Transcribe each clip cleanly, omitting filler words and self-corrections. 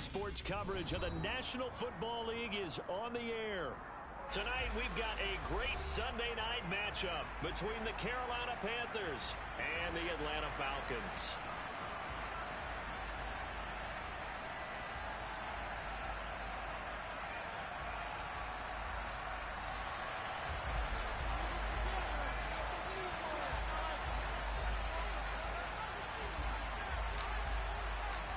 Sports coverage of the National Football League is on the air. Tonight, we've got a great Sunday night matchup between the Carolina Panthers and the Atlanta Falcons.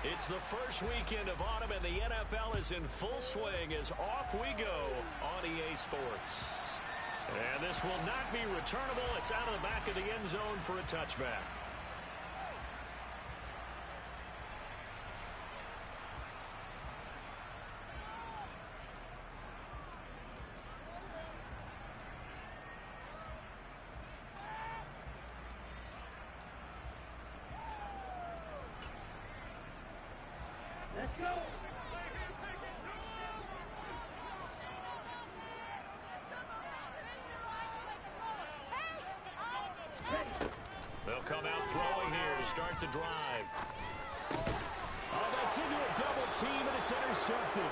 It's the first weekend of autumn, and the NFL is in full swing as off we go on EA Sports. And this will not be returnable. It's out of the back of the end zone for a touchback. Let's go. They'll come out throwing here to start the drive. Oh, that's into a double team, and it's intercepted.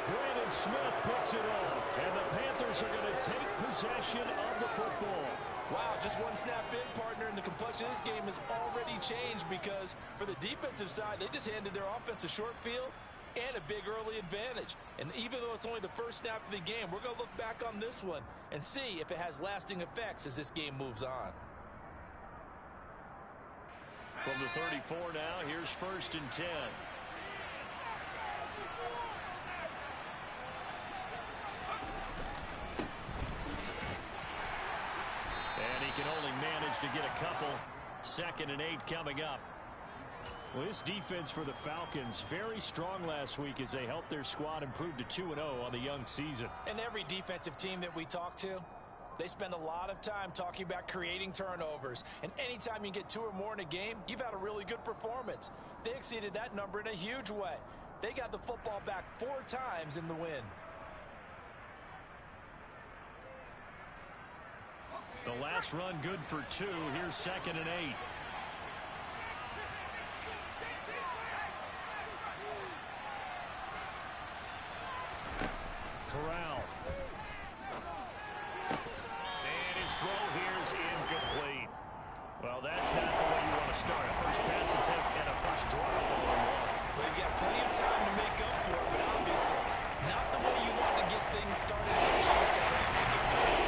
Brandon Smith puts it on, and the Panthers are going to take possession of the football. Wow, just one snap in, partner, and the complexion of this game has already changed because for the defensive side, they just handed their offense a short field and a big early advantage. And even though it's only the first snap of the game, we're going to look back on this one and see if it has lasting effects as this game moves on. From the 34 now, here's 1st and 10. And he can only manage to get a couple. 2nd and 8 coming up. Well, this defense for the Falcons, very strong last week as they helped their squad improve to 2-0 on the young season. And every defensive team that we talk to, they spend a lot of time talking about creating turnovers. And anytime you get 2 or more in a game, you've had a really good performance. They exceeded that number in a huge way. They got the football back 4 times in the win. The last run good for 2. Here's 2nd and 8. Corral. And his throw here is incomplete. Well, that's not the way you want to start. A first pass attempt and a first drop all in one. Well, you've got plenty of time to make up for it, but obviously not the way you want to get things started. Got to shake that off and get going.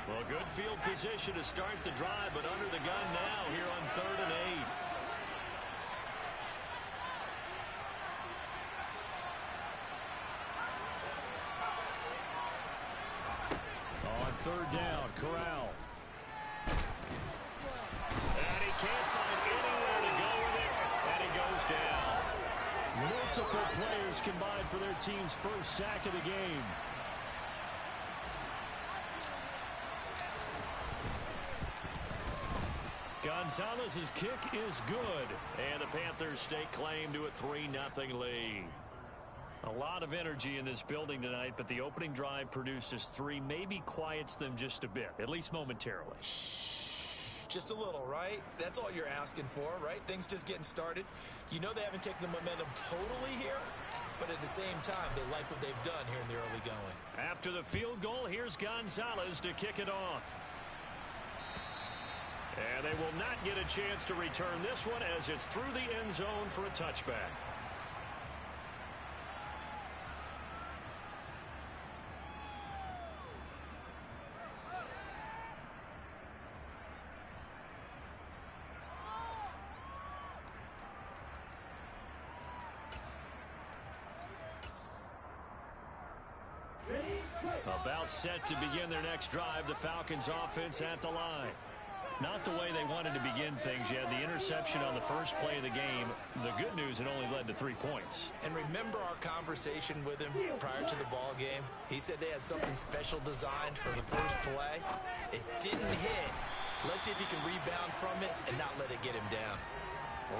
Well, good field position to start the drive, but under the gun now here on 3rd and 8. On 3rd down, Corral. And he can't find anywhere to go with it, and he goes down. Multiple players combined for their team's first sack of the game. Gonzalez's kick is good, and the Panthers stake claim to a 3-0 lead. A lot of energy in this building tonight, but the opening drive produces 3, maybe quiets them just a bit, at least momentarily. Just a little, right? That's all you're asking for, right? Things just getting started. You know they haven't taken the momentum totally here, but at the same time, they like what they've done here in the early going. After the field goal, here's Gonzalez to kick it off. And they will not get a chance to return this one as it's through the end zone for a touchback. About set to begin their next drive, the Falcons offense at the line. Not the way they wanted to begin things. You had the interception on the first play of the game. The good news, it only led to 3 points. And remember our conversation with him prior to the ball game? He said they had something special designed for the first play. It didn't hit. Let's see if he can rebound from it and not let it get him down.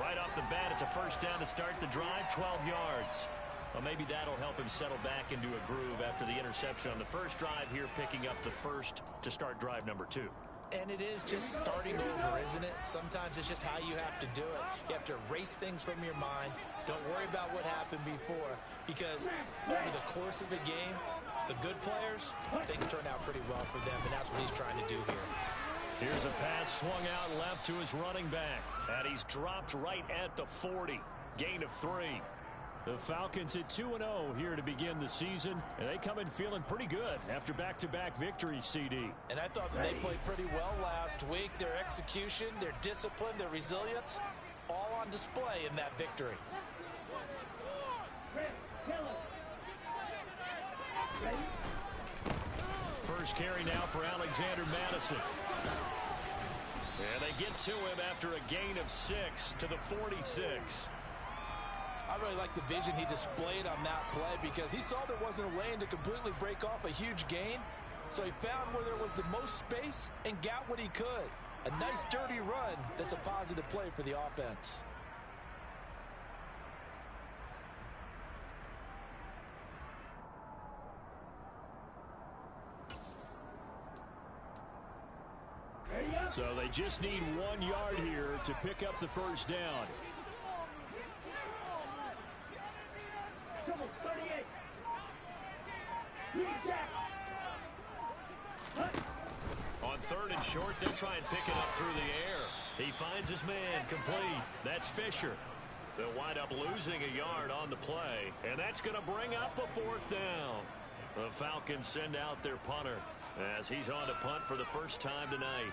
Right off the bat, it's a first down to start the drive, 12 yards. Well, maybe that'll help him settle back into a groove after the interception on the first drive here, picking up the first to start drive number 2. And it is just starting over, isn't it? Sometimes it's just how you have to do it. You have to erase things from your mind. Don't worry about what happened before, because over the course of a game, the good players, things turn out pretty well for them, and that's what he's trying to do here. Here's a pass swung out left to his running back, and he's dropped right at the 40. Gain of 3. The Falcons at 2-0 here to begin the season, and they come in feeling pretty good after back-to-back victories, CD. And I thought that they played pretty well last week. Their execution, their discipline, their resilience, all on display in that victory. First carry now for Alexander Madison. And they get to him after a gain of 6 to the 46. I really like the vision he displayed on that play because he saw there wasn't a lane to completely break off a huge gain. So he found where there was the most space and got what he could. A nice dirty run that's a positive play for the offense. So they just need 1 yard here to pick up the first down. On 3rd and short, they'll try and pick it up through the air. He finds his man complete. That's Fisher. They'll wind up losing a yard on the play, and that's going to bring up a 4th down. The Falcons send out their punter as he's on to punt for the first time tonight.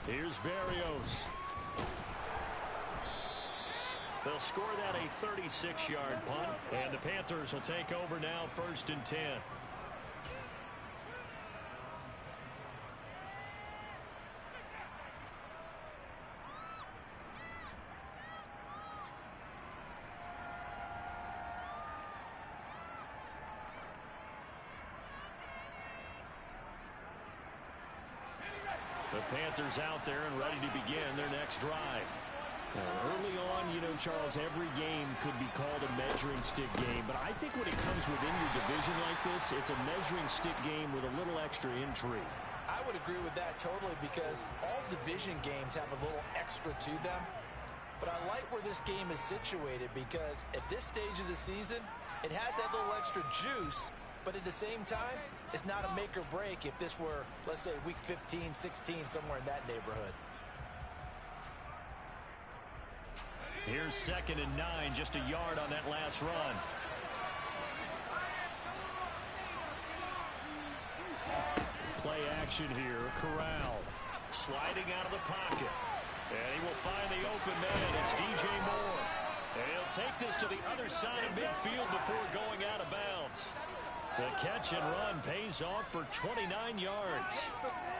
Here's Barrios. They'll score that a 36-yard punt, and the Panthers will take over now 1st and 10. The Panthers out there and ready to begin their next drive. Early on, you know, Charles, every game could be called a measuring stick game. But I think when it comes within your division like this, it's a measuring stick game with a little extra intrigue. I would agree with that totally because all division games have a little extra to them. But I like where this game is situated because at this stage of the season, it has that little extra juice. But at the same time, it's not a make or break if this were, let's say, week 15, 16, somewhere in that neighborhood. Here's 2nd and 9, just a yard on that last run. Play action here, Corral. Sliding out of the pocket. And he will find the open man. It's DJ Moore. And he'll take this to the other side of midfield before going out of bounds. The catch and run pays off for 29 yards.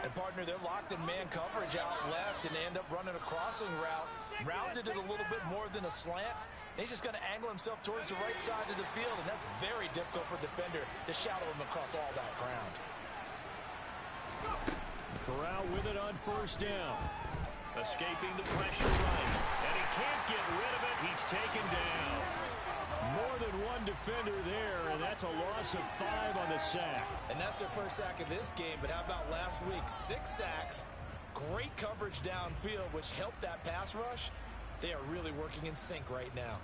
And partner, they're locked in man coverage out left and they end up running a crossing route. Rounded it a little bit more than a slant. And he's just going to angle himself towards the right side of the field. And that's very difficult for a defender to shadow him across all that ground. Corral with it on 1st down. Escaping the pressure right. And he can't get rid of it. He's taken down. More than one defender there, and that's a loss of 5 on the sack. And that's their first sack of this game, but how about last week? 6 sacks, great coverage downfield, which helped that pass rush. They are really working in sync right now.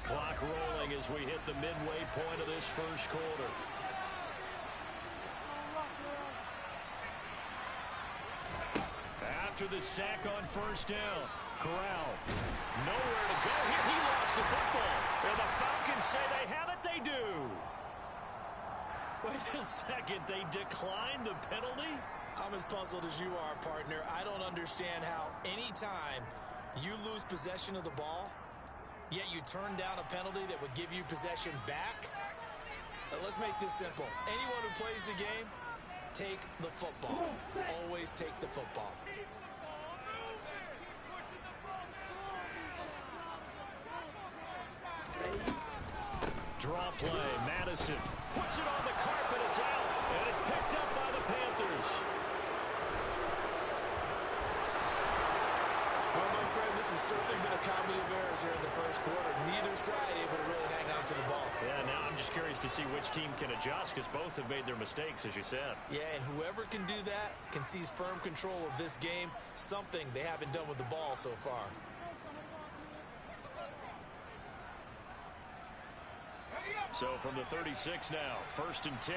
Clock rolling as we hit the midway point of this first quarter. After the sack on 1st down, Corral, nowhere to go here. He lost the football. And the Falcons say they have it. They do. Wait a second. They declined the penalty? I'm as puzzled as you are, partner. I don't understand how any time you lose possession of the ball, yet you turn down a penalty that would give you possession back. Let's make this simple. Anyone who plays the game, take the football. Always take the football. Draw play. Madison puts it on the carpet. It's out. And it's picked up by Well, my friend, this has certainly been a comedy of errors here in the first quarter. Neither side able to really hang on to the ball. Yeah, now I'm just curious to see which team can adjust because both have made their mistakes, as you said. Yeah, and whoever can do that can seize firm control of this game, something they haven't done with the ball so far. So from the 36 now, 1st and 10.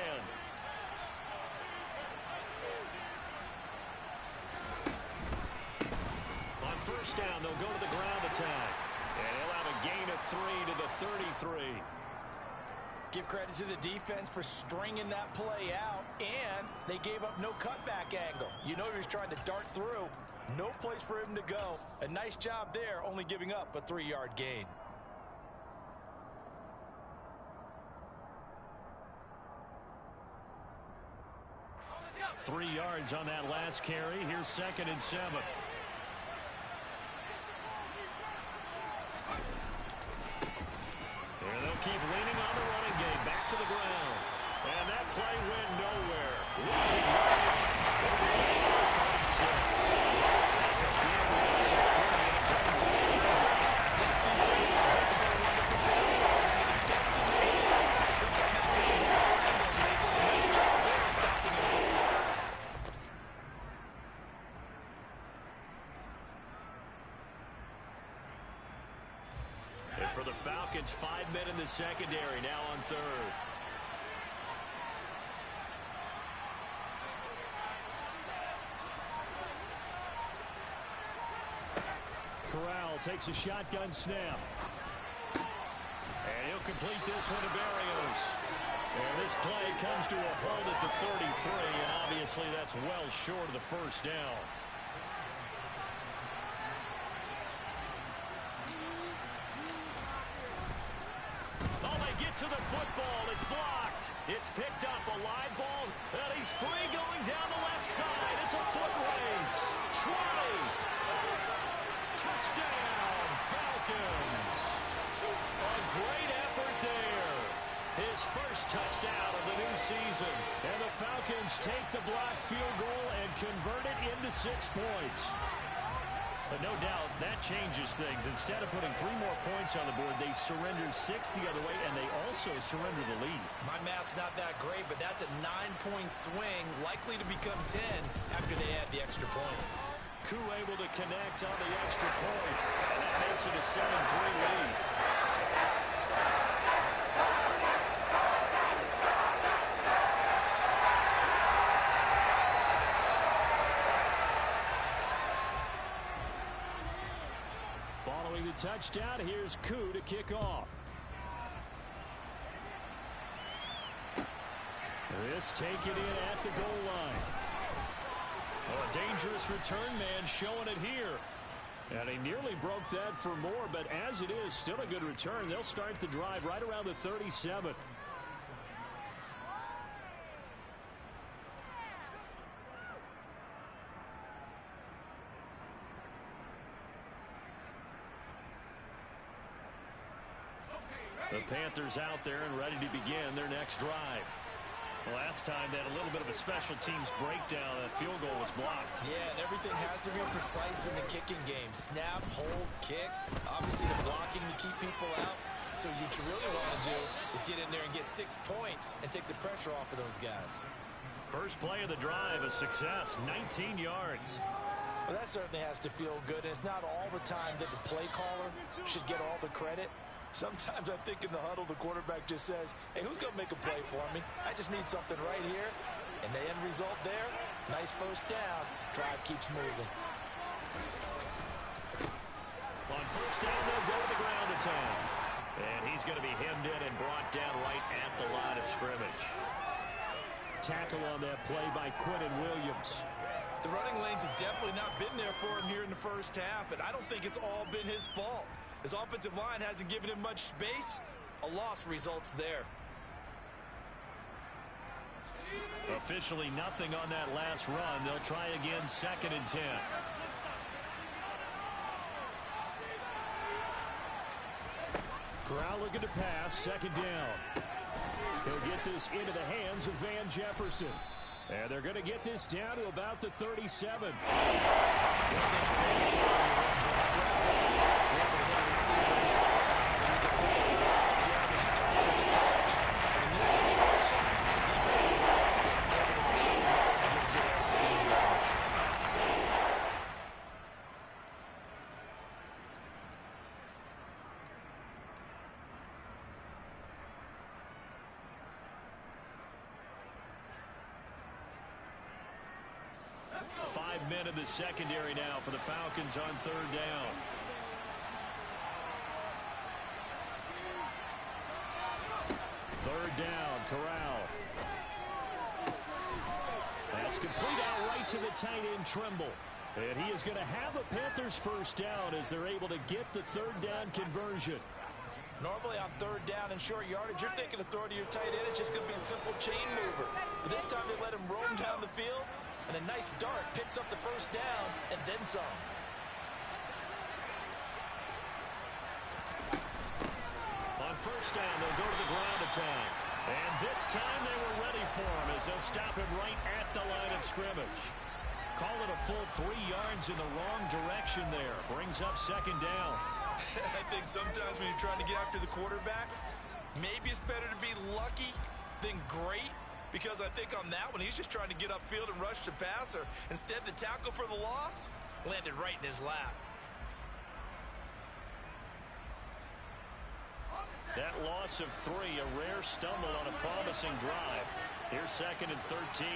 On 1st down, they'll go to the ground attack. And he'll have a gain of 3 to the 33. Give credit to the defense for stringing that play out, and they gave up no cutback angle. You know he was trying to dart through. No place for him to go. A nice job there, only giving up a 3-yard gain. 3 yards on that last carry. Here's 2nd and 7. And they'll keep leaning on the running game. Back to the ground. And that play went nowhere. Losing yardage. That's a big loss of 3. And it brings it to 3rd down. This defense is a difficult one to prepare for. Best in the league. They come at you from all angles, and they did a nice job there stopping him for a loss. And for the Falcons, 5 men in the secondary, now on 3rd. Corral takes a shotgun snap. And he'll complete this one to Berrios. And this play comes to a hold at the 33, and obviously that's well short of the 1st down. To the football, it's blocked. It's picked up, a live ball, and he's free going down the left side. It's a foot race. 20. Touchdown, Falcons. A great effort there. His first touchdown of the new season. And the Falcons take the blocked field goal and convert it into 6 points. But no doubt, that changes things. Instead of putting 3 more points on the board, they surrender 6 the other way, and they also surrender the lead. My math's not that great, but that's a 9-point swing, likely to become 10 after they add the extra point. Koo able to connect on the extra point, and that makes it a 7-3 lead. Touchdown. Here's Koo to kick off. This taken in at the goal line. Oh, a dangerous return man showing it here. And he nearly broke that for more, but as it is, still a good return. They'll start the drive right around the 37. The Panthers out there and ready to begin their next drive. Last time they had a little bit of a special teams breakdown. That field goal was blocked. Yeah, and everything has to be precise in the kicking game. Snap, hold, kick. Obviously the blocking to keep people out. So what you really want to do is get in there and get 6 points and take the pressure off of those guys. First play of the drive, a success, 19 yards. Well, that certainly has to feel good. And it's not all the time that the play caller should get all the credit. Sometimes I think in the huddle, the quarterback just says, hey, who's going to make a play for me? I just need something right here. And the end result there, nice first down. Drive keeps moving. On 1st down, they'll go to the ground attack. And he's going to be hemmed in and brought down right at the line of scrimmage. Tackle on that play by Quinton Williams. The running lanes have definitely not been there for him here in the first half, and I don't think it's all been his fault. His offensive line hasn't given him much space. A loss results there. Officially nothing on that last run. They'll try again, 2nd and 10. Corral looking to pass, 2nd down. He'll get this into the hands of Van Jefferson. And they're going to get this down to about the 37. One thing you're looking for when you run drag routes, you're able to hit a receiver in stride, and you can pick up a lot of yardage after the catch. And in this situation, the defense was effective, able to stop him before he could get out scheme going. Men in the secondary now for the Falcons on third down. Third down, Corral. That's complete out right to the tight end, Trimble. And he is going to have a Panthers first down as they're able to get the third down conversion. Normally on third down and short yardage, you're thinking of throwing to your tight end. It's just going to be a simple chain mover. But this time they let him roam down the field. And a nice dart picks up the first down and then some. On first down, they'll go to the ground attack. And this time they were ready for him as they'll stop him right at the line of scrimmage. Call it a full 3 yards in the wrong direction there. Brings up second down. I think sometimes when you're trying to get after the quarterback, maybe it's better to be lucky than great. Because I think on that one, he's just trying to get upfield and rush the passer. Instead, the tackle for the loss landed right in his lap. That loss of 3, a rare stumble on a promising drive. Here's second and 13.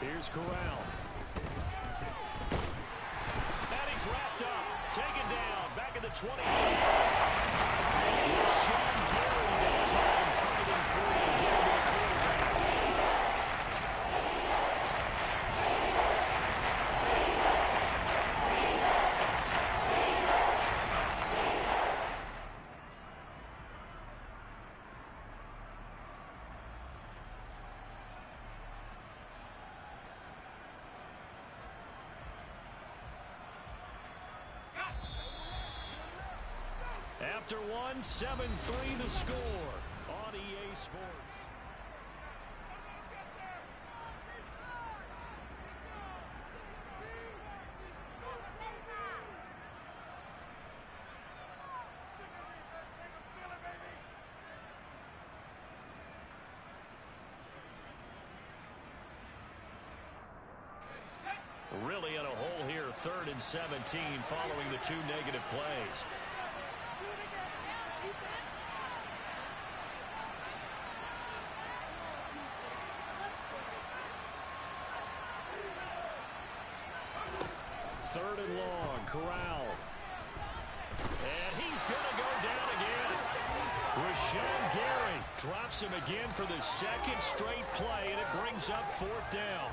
Here's Corral. And he's wrapped up. Taken down. Back at the 25. Sean Gary that time fighting free and getting to the quarterback. After one, 7-3 the score on EA Sports. Really in a hole here, 3rd and 17 following the 2 negative plays. Third and long, Corral. And he's going to go down again. Rashawn Gary drops him again for the 2nd straight play, and it brings up 4th down.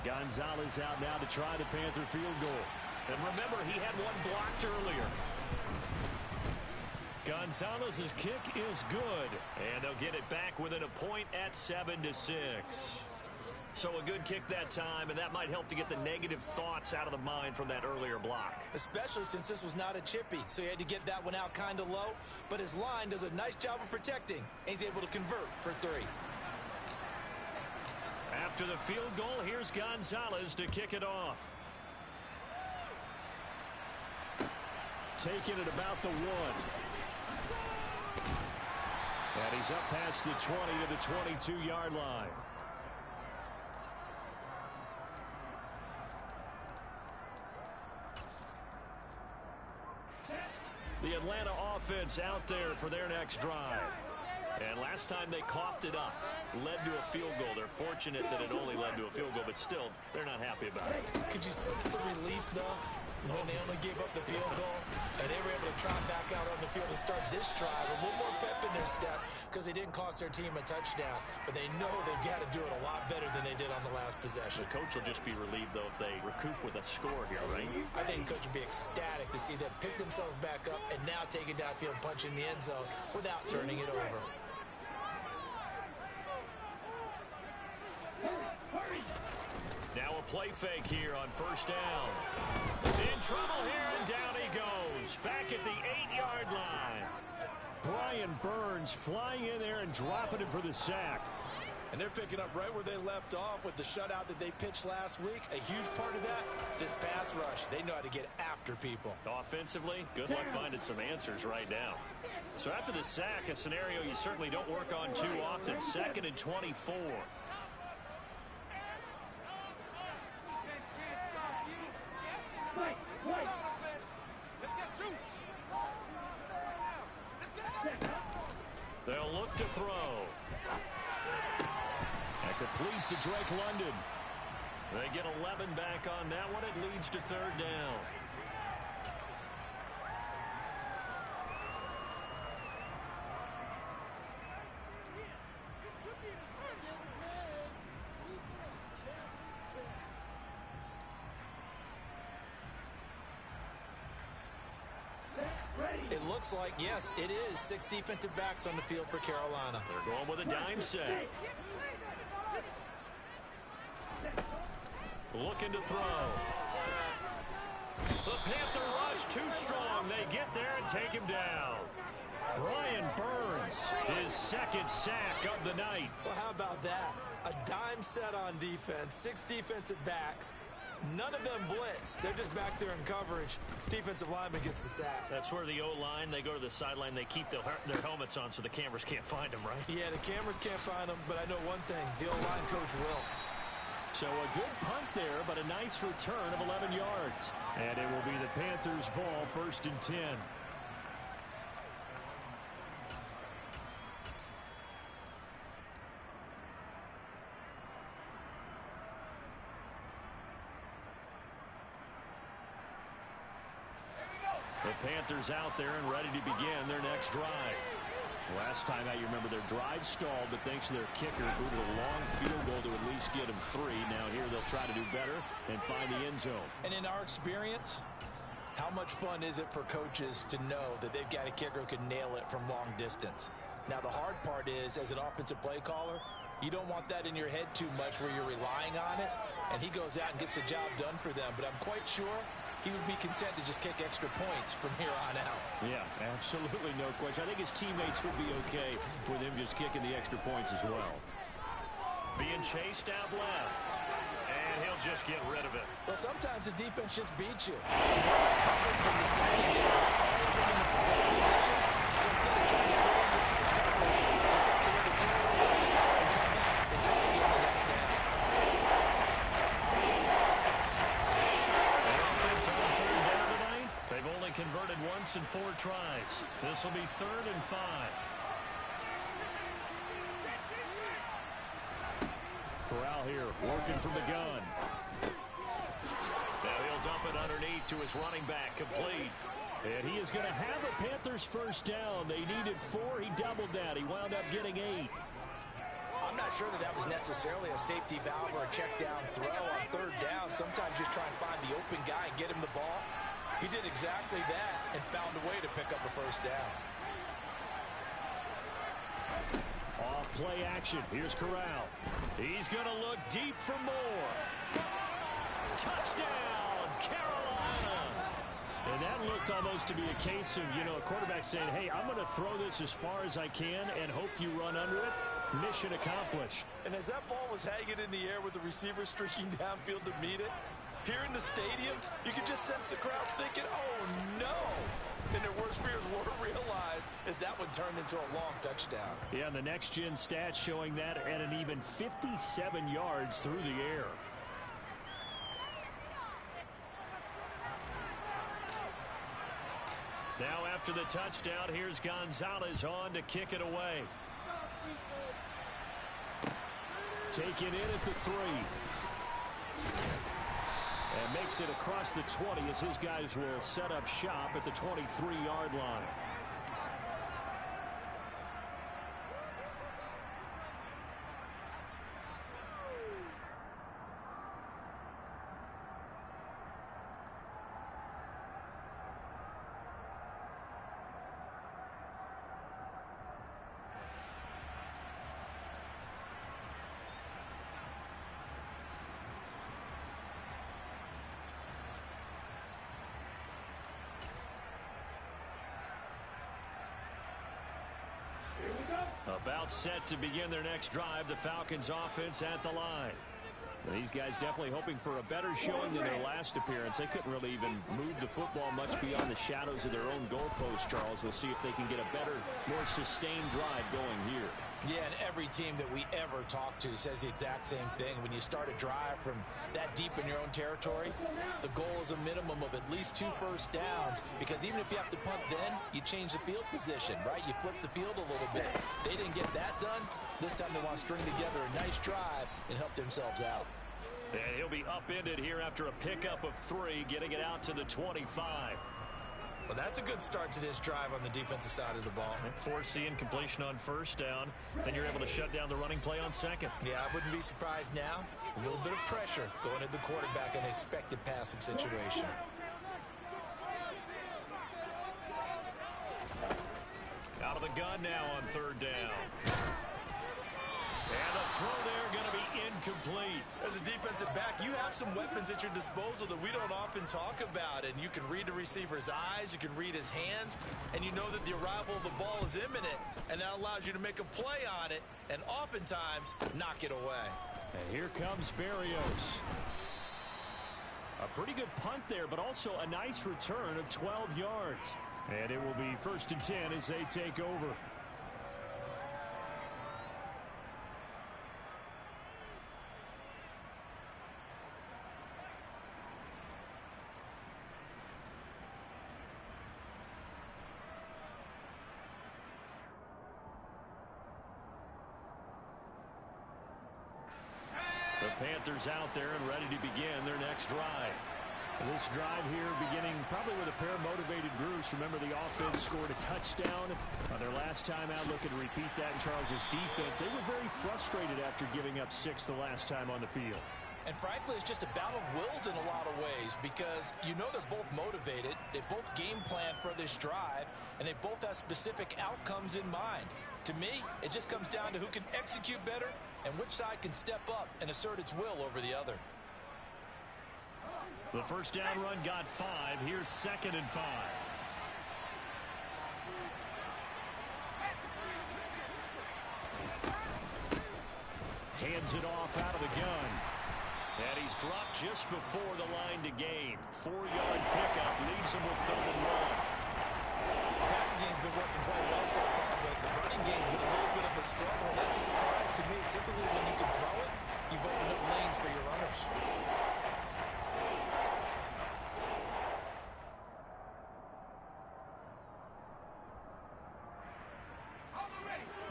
Gonzalez out now to try the Panther field goal. And remember, he had one blocked earlier. Gonzalez's kick is good, and they'll get it back within a point at 7-6. So a good kick that time, and that might help to get the negative thoughts out of the mind from that earlier block. Especially since this was not a chippy, so he had to get that one out kind of low. But his line does a nice job of protecting, and he's able to convert for 3. After the field goal, here's Gonzalez to kick it off. Taking it about the 1. And he's up past the 20 to the 22-yard line. The Atlanta offense out there for their next drive. And last time they coughed it up, led to a field goal. They're fortunate that it only led to a field goal, but still, they're not happy about it. Could you sense the relief, though, when they only gave up the field goal? And they were able to trot back out on the field and start this drive. A little more pep in their step because they didn't cost their team a touchdown. But they know they've got to do it a lot better than they did on the last possession. The coach will just be relieved, though, if they recoup with a score here, right? I think the coach will be ecstatic to see them pick themselves back up and now take it downfield and punch in the end zone without turning it over. Now a play fake here on first down. In trouble here, and down he goes. Back at the 8-yard line. Brian Burns flying in there and dropping him for the sack. And they're picking up right where they left off with the shutout that they pitched last week. A huge part of that, this pass rush. They know how to get after people. Offensively, good luck finding some answers right now. So after the sack, a scenario you certainly don't work on too often. 2nd and 24. They'll look to throw. And complete to Drake London. They get 11 back on that one. It leads to 3rd down. It looks like, yes, it is 6 defensive backs on the field for Carolina. They're going with a dime set. Looking to throw. The Panther rush too strong. They get there and take him down. Brian Burns, his 2nd sack of the night. Well, how about that? A dime set on defense, 6 defensive backs. None of them blitz. They're just back there in coverage. Defensive lineman gets the sack. That's where the O-line, they go to the sideline, they keep their helmets on so the cameras can't find them, right? Yeah, the cameras can't find them, but I know one thing. The O-line coach will. So a good punt there, but a nice return of 11 yards. And it will be the Panthers' ball, 1st and 10. The Panthers out there and ready to begin their next drive. Last time out, you remember their drive stalled, but thanks to their kicker, booted a long field goal to at least get them 3. Now here they'll try to do better and find the end zone. And in our experience, how much fun is it for coaches to know that they've got a kicker who can nail it from long distance? Now the hard part is, as an offensive play caller, you don't want that in your head too much where you're relying on it, and he goes out and gets the job done for them. But I'm quite sure he would be content to just kick extra points from here on out. Yeah, absolutely no question. I think his teammates would be okay with him just kicking the extra points as well. Being chased out left. And he'll just get rid of it. Well, sometimes the defense just beats you. Great coverage from the secondary. All of them in the ball position. So instead of trying to throw into tight coverage, they've got to throw away and come back and try to get the next down. On 3rd down tonight, they've only converted once in 4 tries. This will be 3rd and 5. Corral here, working from the gun. Now he'll dump it underneath to his running back, complete. And he is going to have the Panthers' 1st down. They needed 4. He doubled that. He wound up getting 8. I'm not sure that was necessarily a safety valve or a check down throw on 3rd down. Sometimes just try and find the open guy and get him the ball. He did exactly that and found a way to pick up a 1st down. Off play action. Here's Corral. He's going to look deep for more. Touchdown, Carolina. And that looked almost to be a case of, a quarterback saying, hey, I'm going to throw this as far as I can and hope you run under it. Mission accomplished. And as that ball was hanging in the air with the receiver streaking downfield to meet it, here in the stadium, you could just sense the crowd thinking, oh, no. And their worst fears were realized as that one turned into a long touchdown. Yeah, and the next-gen stats showing that at an even 57 yards through the air. Now after the touchdown, here's Gonzalez on to kick it away. Taken in at the 3. And makes it across the 20 as his guys will set up shop at the 23-yard line. About set to begin their next drive, the Falcons offense at the line. These guys definitely hoping for a better showing than their last appearance. They couldn't really even move the football much beyond the shadows of their own goalpost, Charles. We'll see if they can get a better, more sustained drive going here. Yeah, and every team that we ever talk to says the exact same thing. When you start a drive from that deep in your own territory, the goal is a minimum of at least 2 first downs, because even if you have to punt then, you change the field position, right? You flip the field a little bit. They didn't get that done. This time they want to string together a nice drive and help themselves out. And he'll be upended here after a pickup of 3, getting it out to the 25. Well, that's a good start to this drive on the defensive side of the ball. And force the incompletion on first down. Then you're able to shut down the running play on second. Yeah, I wouldn't be surprised now. A little bit of pressure going at the quarterback in an expected passing situation. Out of the gun now on third down. And the throw there going to be incomplete. As a defensive back, you have some weapons at your disposal that we don't often talk about. And you can read the receiver's eyes, you can read his hands, and you know that the arrival of the ball is imminent. And that allows you to make a play on it and oftentimes knock it away. And here comes Berrios. A pretty good punt there, but also a nice return of 12 yards. And it will be 1st and 10 as they take over. The Panthers out there and ready to begin their next drive. This drive here beginning probably with a pair of motivated groups. Remember, the offense scored a touchdown on their last time out. Looking to repeat that in Charles's defense. They were very frustrated after giving up 6 the last time on the field. And frankly, it's just a battle of wills in a lot of ways, because you know they're both motivated. They both game plan for this drive, and they both have specific outcomes in mind. To me, it just comes down to who can execute better and which side can step up and assert its will over the other. The first down run got 5. Here's 2nd and 5. Hands it off out of the gun. And he's dropped just before the line to gain. 4-yard pickup leaves him with 3rd and 1. The passing game's been working quite well so far, but the running game's been a little bit of a struggle, and that's a surprise to me. Typically, when you can throw it, you've opened up lanes for your runners.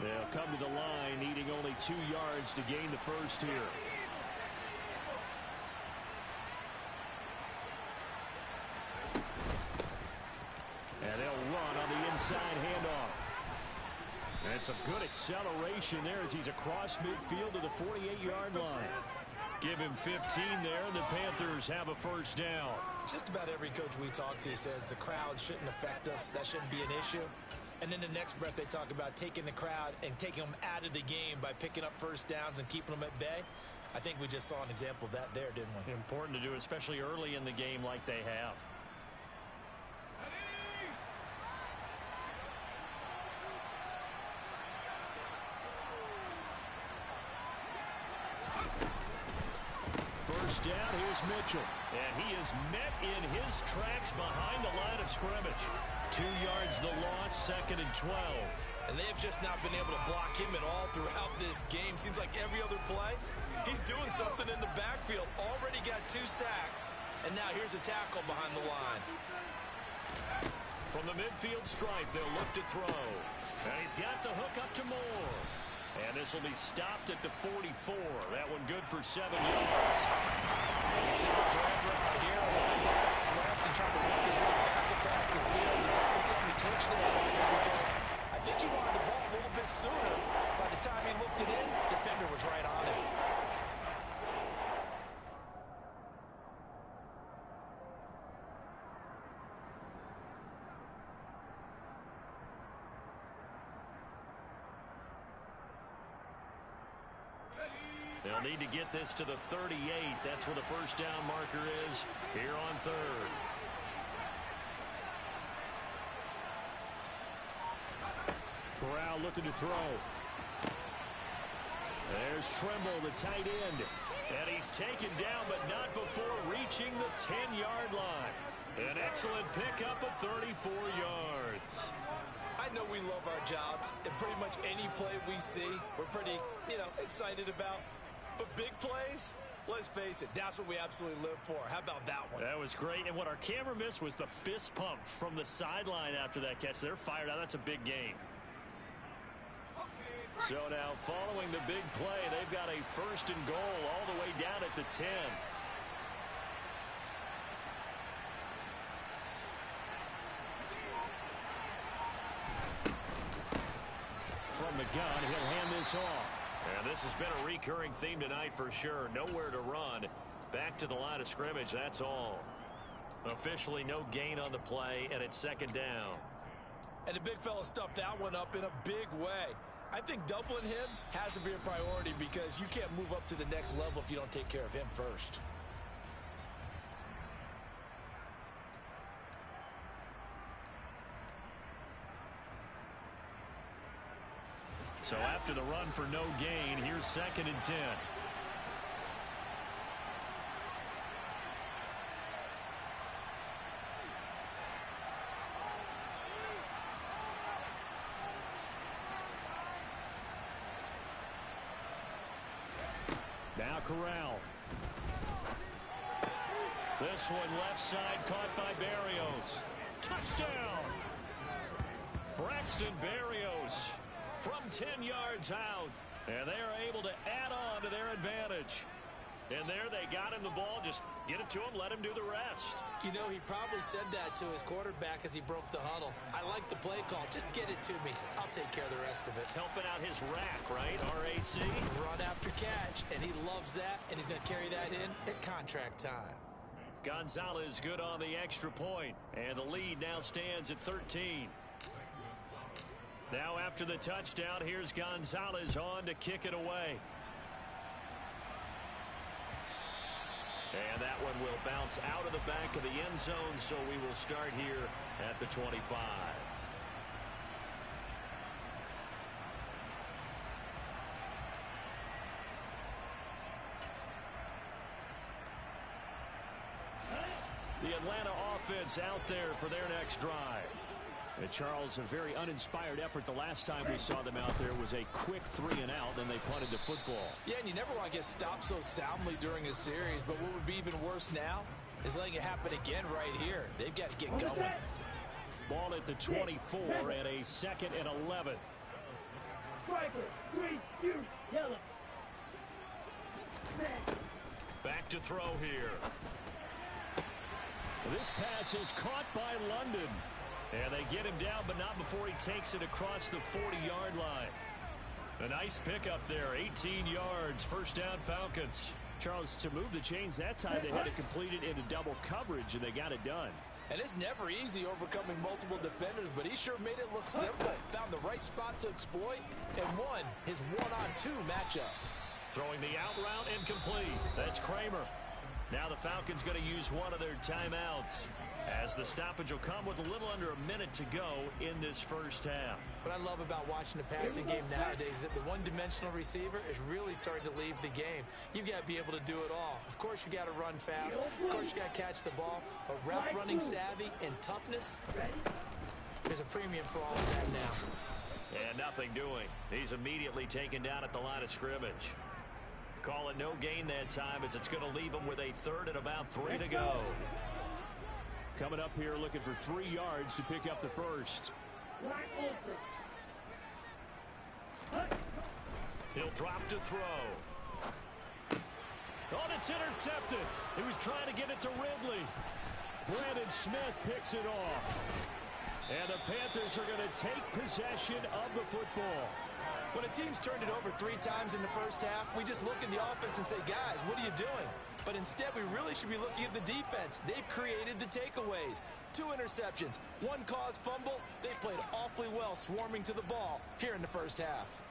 They'll come to the line, needing only 2 yards to gain the first here. And they'll run on the inside handoff. And some good acceleration there as he's across midfield to the 48-yard line. Give him 15 there, and the Panthers have a first down. Just about every coach we talk to says the crowd shouldn't affect us. That shouldn't be an issue. And then the next breath they talk about taking the crowd and taking them out of the game by picking up first downs and keeping them at bay. I think we just saw an example of that there, didn't we? Important to do, especially early in the game like they have. First down, here's Mitchell. And he is met in his tracks behind the line of scrimmage. 2 yards the loss, 2nd and 12. And they have just not been able to block him at all throughout this game. Seems like every other play, he's doing something in the backfield. Already got 2 sacks. And now here's a tackle behind the line. From the midfield stripe, they'll look to throw. And he's got the hook up to Moore. And this will be stopped at the 44. That one good for 7 yards. Simple drag route here, lined up left and trying to work his way back across the field. He probably saw me twitch there because I think he wanted the ball a little bit sooner. By the time he looked it in, the defender was right on it. They'll need to get this to the 38. That's where the first down marker is here on 3rd. Corral looking to throw. There's Trimble, the tight end. And he's taken down, but not before reaching the 10-yard line. An excellent pickup of 34 yards. I know we love our jobs, and pretty much any play we see, we're pretty, excited about. But big plays, let's face it, that's what we absolutely live for. How about that one? That was great, and what our camera missed was the fist pump from the sideline after that catch. They're fired out. That's a big game. So now, following the big play, they've got a 1st and goal all the way down at the 10. From the gun, he'll hand this off. And this has been a recurring theme tonight for sure. Nowhere to run. Back to the line of scrimmage, that's all. Officially no gain on the play, and it's 2nd down. And the big fella stuffed that one up in a big way. I think doubling him has to be a priority because you can't move up to the next level if you don't take care of him first. So after the run for no gain, here's 2nd and 10. Now Corral. This one left side caught by Berrios. Touchdown! Braxton Berrios from 10 yards out. And they are able to add on to their advantage. And there they got him the ball. Just get it to him, let him do the rest. You know, he probably said that to his quarterback as he broke the huddle. I like the play call. Just get it to me. I'll take care of the rest of it. Helping out his rack, right? RAC. Run after catch, and he loves that, and he's going to carry that in at contract time. Gonzalez good on the extra point, and the lead now stands at 13. Now after the touchdown, here's Gonzalez on to kick it away. And that one will bounce out of the back of the end zone, so we will start here at the 25. The Atlanta offense out there for their next drive. And Charles, a very uninspired effort the last time we saw them out there was a quick 3 and out, and they punted the football. Yeah, and you never want to get stopped so soundly during a series, but what would be even worse now is letting it happen again right here. They've got to get going. Ball at the 24 and a 2nd and 11. Striker, 3, shoot, yellow. Back to throw here. This pass is caught by London. And they get him down, but not before he takes it across the 40-yard line. A nice pickup there, 18 yards, 1st down Falcons. Charles, to move the chains that time, they had to complete it into double coverage, and they got it done. And it's never easy overcoming multiple defenders, but he sure made it look simple. Found the right spot to exploit and won his 1-on-2 matchup. Throwing the out route incomplete. That's Kramer. Now the Falcons going to use one of their timeouts, as the stoppage will come with a little under a minute to go in this 1st half. What I love about watching the passing game nowadays is that the one-dimensional receiver is really starting to leave the game. You've got to be able to do it all. Of course, you got to run fast. Of course, you got to catch the ball. But route running savvy and toughness, there's a premium for all of that now. And nothing doing. He's immediately taken down at the line of scrimmage. Call it no gain that time, as it's going to leave him with a 3rd and about 3 to go. Coming up here looking for 3 yards to pick up the 1st. He'll drop to throw. Oh, it's intercepted. He was trying to get it to Ridley. Brandon Smith picks it off. And the Panthers are going to take possession of the football. When a team's turned it over 3 times in the 1st half, we just look at the offense and say, guys, what are you doing? But instead, we really should be looking at the defense. They've created the takeaways. 2 interceptions, 1 caused fumble. They've played awfully well swarming to the ball here in the 1st half.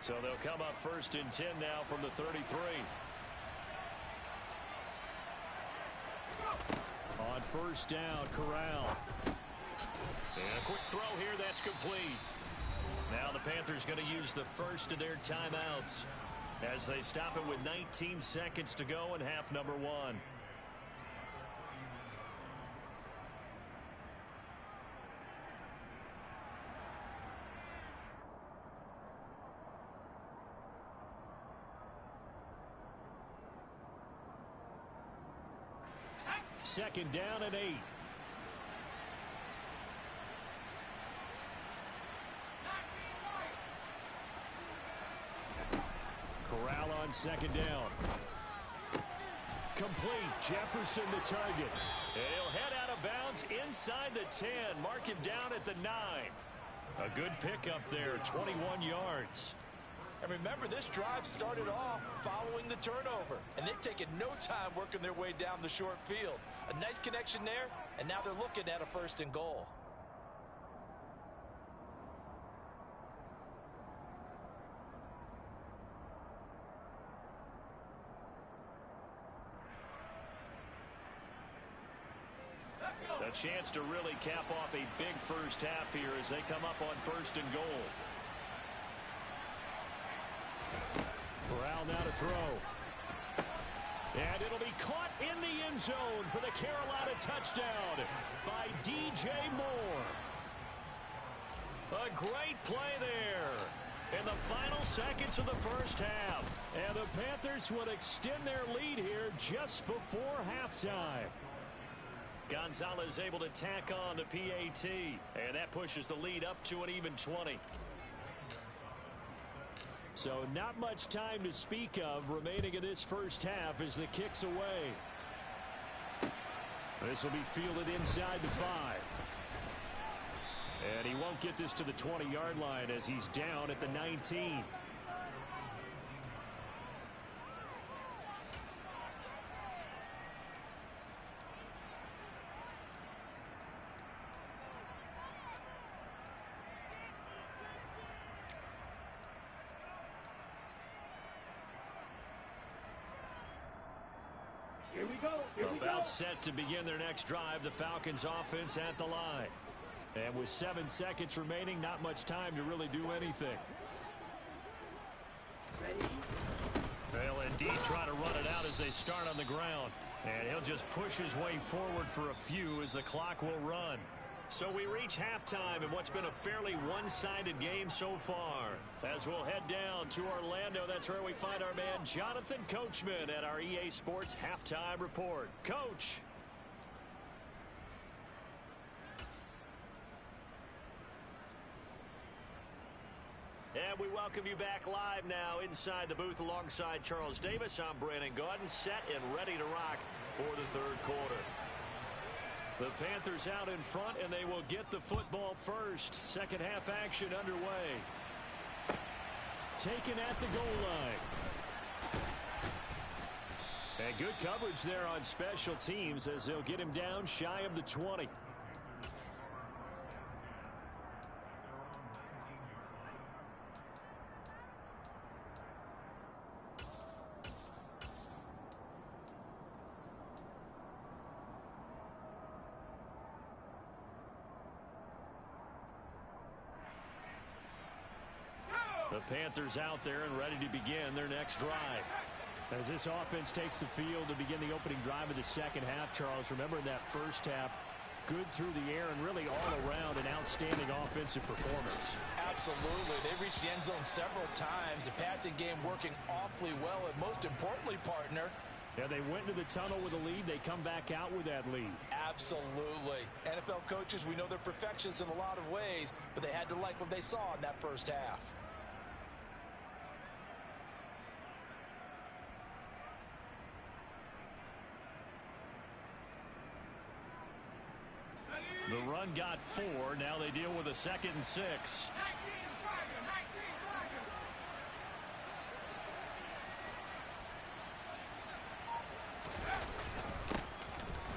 So they'll come up 1st and 10 now from the 33. On 1st down, Corral. And a quick throw here, that's complete. Now the Panthers going to use the first of their timeouts as they stop it with 19 seconds to go in half number 1. Second down and 8. Corral on 2nd down. Complete. Jefferson the target. And he'll head out of bounds inside the 10. Mark him down at the 9. A good pickup there, 21 yards. And remember, this drive started off following the turnover. And they've taken no time working their way down the short field. A nice connection there, and now they're looking at a 1st and goal. A chance to really cap off a big first half here as they come up on 1st and goal. Corral now to throw. And it'll be caught in the end zone for the Carolina touchdown by DJ Moore. A great play there in the final seconds of the first half. And the Panthers would extend their lead here just before halftime. Gonzalez able to tack on the PAT. And that pushes the lead up to an even 20. So not much time to speak of remaining in this first half as the kick's away. This will be fielded inside the 5. And he won't get this to the 20-yard line as he's down at the 19. Here we go. Here we About go. set to begin their next drive, the Falcons offense at the line. And with 7 seconds remaining, not much time to really do anything. Ready? They'll indeed try to run it out as they start on the ground. And he'll just push his way forward for a few as the clock will run. So we reach halftime in what's been a fairly one-sided game so far. As we'll head down to Orlando, that's where we find our man Jonathan Coachman at our EA Sports Halftime Report. Coach. And we welcome you back live now inside the booth alongside Charles Davis. I'm Brandon Gaudin, set and ready to rock for the third quarter. The Panthers out in front, and they will get the football first. Second half action underway. Taken at the goal line. And good coverage there on special teams as they'll get him down shy of the 20. The Panthers out there and ready to begin their next drive. As this offense takes the field to begin the opening drive of the second half, Charles, remember in that first half, good through the air and really all around an outstanding offensive performance. Absolutely. They reached the end zone several times. The passing game working awfully well, and most importantly, partner, yeah, they went to the tunnel with a lead. They come back out with that lead. absolutely. NFL coaches, we know they're perfectionists in a lot of ways, but they had to like what they saw in that first half. The run got 4. Now they deal with a 2nd and 6.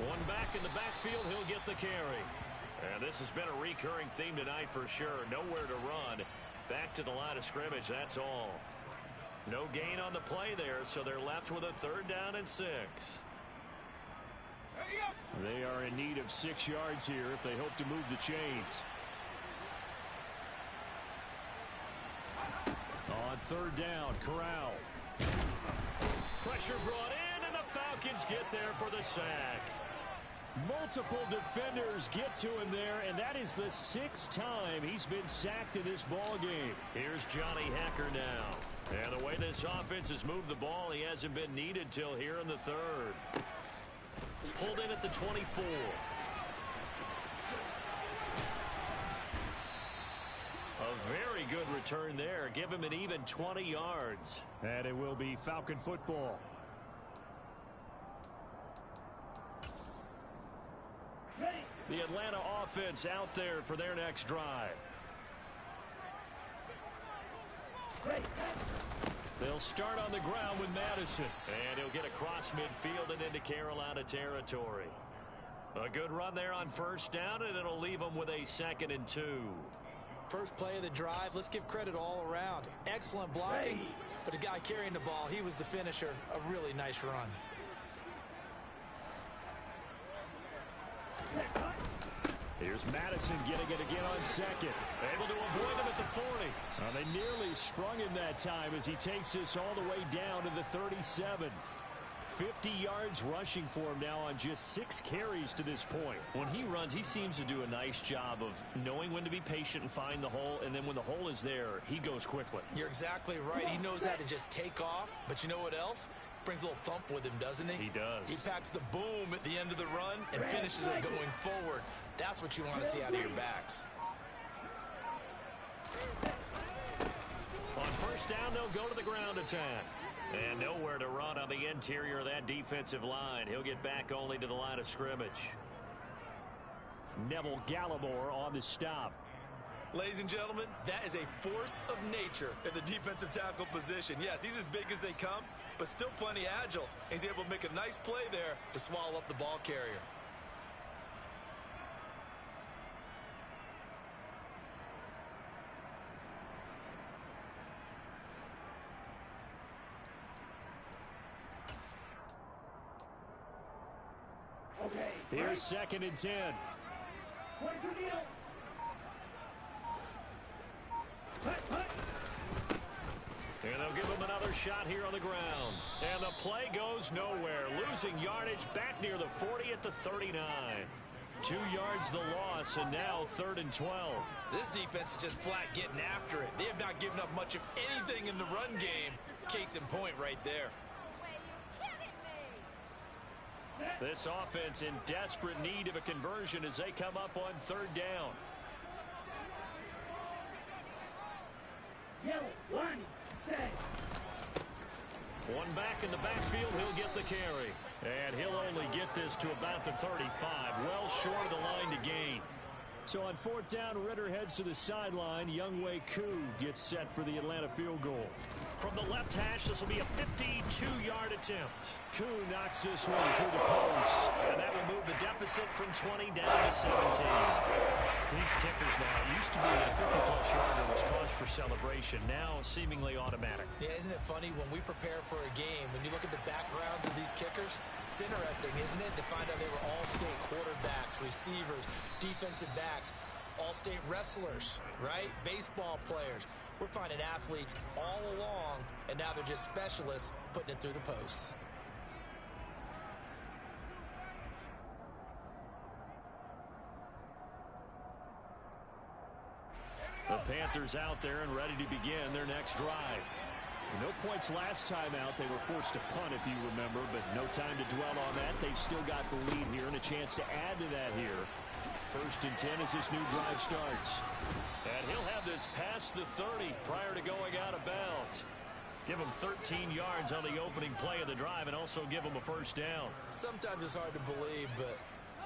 One back in the backfield, he'll get the carry. And this has been a recurring theme tonight for sure. Nowhere to run. Back to the line of scrimmage, that's all. No gain on the play there, so they're left with a 3rd down and 6. They are in need of 6 yards here if they hope to move the chains. On 3rd down, Corral. Pressure brought in, and the Falcons get there for the sack. Multiple defenders get to him there, and that is the 6th time he's been sacked in this ball game. Here's Johnny Hacker now. And the way this offense has moved the ball, he hasn't been needed till here in the 3rd. Pulled in at the 24. A very good return there. Give him an even 20 yards. And it will be Falcon football. The Atlanta offense out there for their next drive. They'll start on the ground with Madison. And he'll get across midfield and into Carolina territory. A good run there on 1st down, and it'll leave them with a 2nd and 2. First play of the drive, let's give credit all around. Excellent blocking, but the guy carrying the ball, he was the finisher. A really nice run. Here's Madison getting it again on 2nd. Able to avoid them at the 40. They nearly sprung him that time as he takes this all the way down to the 37. 50 yards rushing for him now on just 6 carries to this point. When he runs, he seems to do a nice job of knowing when to be patient and find the hole, and then when the hole is there, he goes quickly. You're exactly right. He knows how to just take off, but you know what else? Brings a little thump with him, doesn't he? He does. He packs the boom at the end of the run and finishes it going forward. That's what you want to see out of your backs. On 1st down, they'll go to the ground attack. And nowhere to run on the interior of that defensive line. He'll get back only to the line of scrimmage. Neville Gallimore on the stop. Ladies and gentlemen, that is a force of nature in the defensive tackle position. Yes, he's as big as they come, but still plenty agile. He's able to make a nice play there to swallow up the ball carrier. Here's 2nd and 10. And they'll give him another shot here on the ground. And the play goes nowhere. Losing yardage back near the 40 at the 39. 2 yards the loss, and now 3rd and 12. This defense is just flat getting after it. They have not given up much of anything in the run game. Case in point right there. This offense in desperate need of a conversion as they come up on 3rd down. One back in the backfield, he'll get the carry. And he'll only get this to about the 35, well short of the line to gain. So on 4th down, Ritter heads to the sideline. Younghoe Koo gets set for the Atlanta field goal. From the left hash, this will be a 52-yard attempt. Koo knocks this one through the post. And that will move the deficit from 20 down to 17. These kickers now used to be a 50-plus yarder, which calls for celebration. Now seemingly automatic. Yeah, isn't it funny when we prepare for a game, when you look at the backgrounds of these kickers, it's interesting, isn't it, to find out they were all-state quarterbacks, receivers, defensive backs, all-state wrestlers, right? Baseball players. We're finding athletes all along, and now they're just specialists putting it through the posts. The Panthers out there and ready to begin their next drive. No points last time out. They were forced to punt, if you remember, but no time to dwell on that. They've still got the lead here and a chance to add to that here. 1st and 10 as this new drive starts. And he'll have this past the 30 prior to going out of bounds. Give him 13 yards on the opening play of the drive and also give him a 1st down. Sometimes it's hard to believe, but